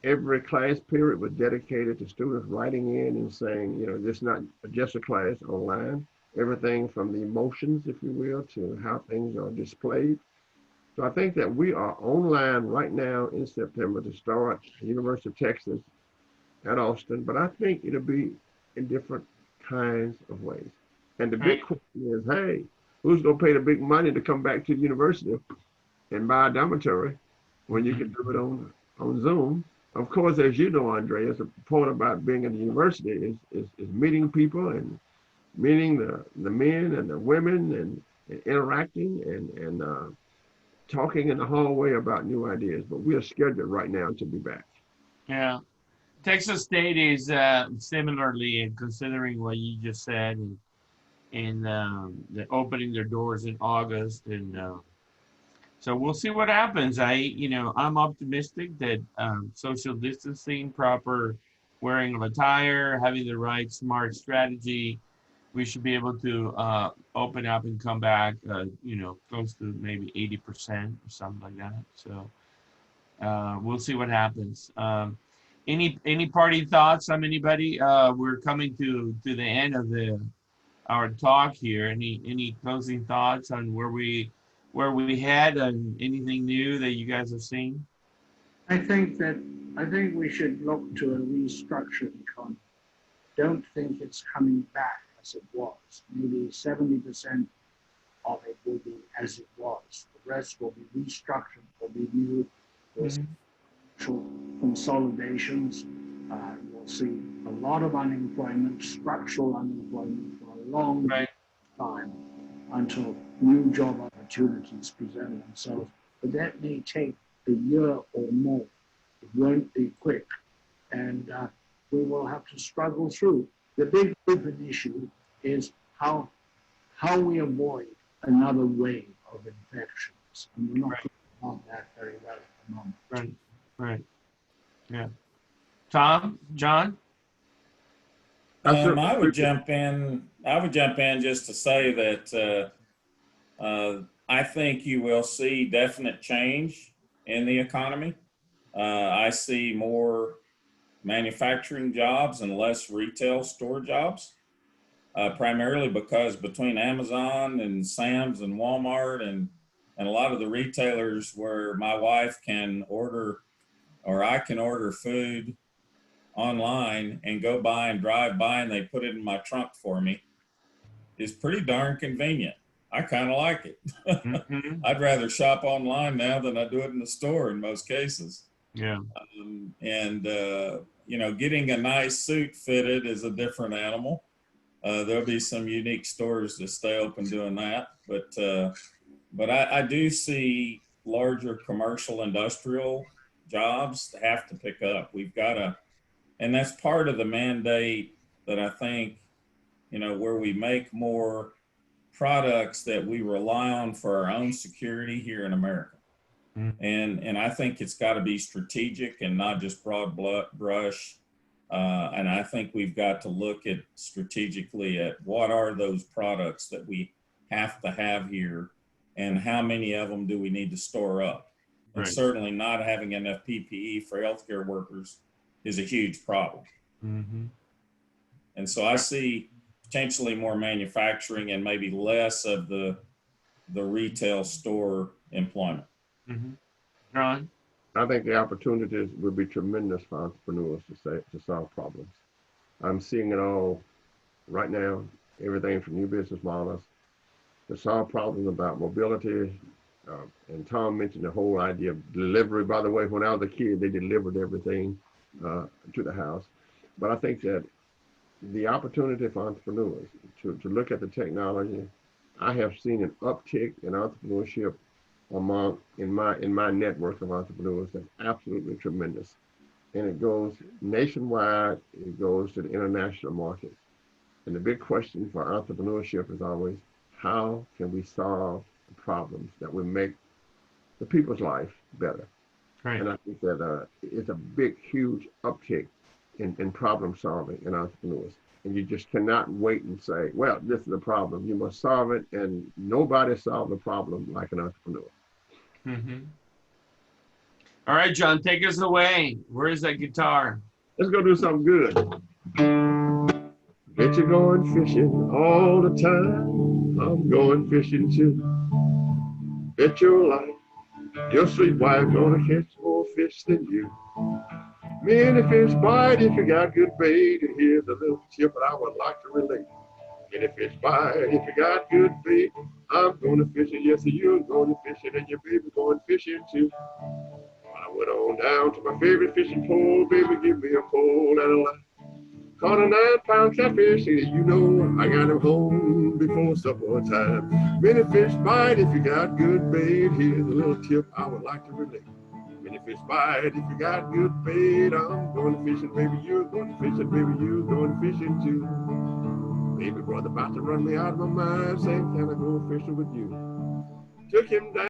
Every class period was dedicated to students writing in and saying, you know, this is not just a class online. Everything from the emotions, if you will, to how things are displayed. So I think that we are online right now in September to start University of Texas at Austin, but I think it'll be in different kinds of ways. And the big question is, hey, who's going to pay the big money to come back to the university and buy a dormitory when you can do it on Zoom? Of course, as you know, Andreas, the point about being in the university is meeting people and meeting the men and the women and interacting and talking in the hallway about new ideas. But we are scheduled right now to be back. Yeah. Texas State is similarly considering what you just said and they're opening their doors in August. And so we'll see what happens. I'm optimistic that social distancing, proper wearing of attire, having the right smart strategy, we should be able to open up and come back, close to maybe 80% or something like that. So we'll see what happens. Any party thoughts on anybody? We're coming to the end of our talk here. Any closing thoughts on where we head and anything new that you guys have seen? I think we should look to a restructured economy. Don't think it's coming back as it was. Maybe 70% of it will be as it was. The rest will be restructured, will be new. Consolidations. You'll see a lot of unemployment, structural unemployment for a long time until new job opportunities present themselves. But that may take a year or more. It won't be quick. And we will have to struggle through. The big open issue is how we avoid another wave of infections. And we're not on that very well at the moment. Right. Yeah. Tom, John? I would jump in just to say that I think you will see definite change in the economy. I see more manufacturing jobs and less retail store jobs, primarily because between Amazon and Sam's and Walmart and a lot of the retailers where my wife can order or I can order food online and go by and drive by and they put it in my trunk for me is pretty darn convenient. I kind of like it. Mm-hmm. I'd rather shop online now than I do it in the store in most cases. Yeah. Getting a nice suit fitted is a different animal. There'll be some unique stores that stay open doing that. But I do see larger commercial industrial jobs have to pick up. We've got to, and that's part of the mandate that I think, where we make more products that we rely on for our own security here in America. Mm-hmm. And I think it's got to be strategic and not just broad brush. And I think we've got to look at strategically at what are those products that we have to have here and how many of them do we need to store up. And certainly not having enough PPE for healthcare workers is a huge problem. Mm-hmm. And so I see potentially more manufacturing and maybe less of the retail store employment. Mm-hmm. Ron? I think the opportunities will be tremendous for entrepreneurs to solve problems. I'm seeing it all right now, everything from new business models to solve problems about mobility. And Tom mentioned the whole idea of delivery. By the way, when I was a kid, they delivered everything to the house. But I think that the opportunity for entrepreneurs to look at the technology, I have seen an uptick in entrepreneurship in my network of entrepreneurs that's absolutely tremendous. And it goes nationwide, it goes to the international market. And the big question for entrepreneurship is always, how can we solve the problems that will make the people's life better? Right. And I think that it's a big, huge uptick in problem solving in entrepreneurs. And you just cannot wait and say, well, this is a problem. You must solve it. And nobody solves a problem like an entrepreneur. Mm-hmm. All right, John, take us away. Where is that guitar? Let's go do something good. Bet you're going fishing all the time. I'm going fishing too. Bet your life, your sweet wife gonna catch more fish than you. Many fish bite if you got good bait. And here's a little tip that I would like to relate. Many fish bite if you got good bait. I'm going fishing, yes, you're going fishing, and your baby going fishing too. I went on down to my favorite fishing pole. Baby, give me a pole and a line. Caught a 9-pound catfish, and you know I got him home before supper time. Many fish bite if you got good bait. Here's a little tip I would like to relate. Many fish bite if you got good bait. I'm going fishing, baby, you're going fishing, baby, you're going fishing too. Baby brother about to run me out of my mind, saying, can I go fishing with you? Took him down.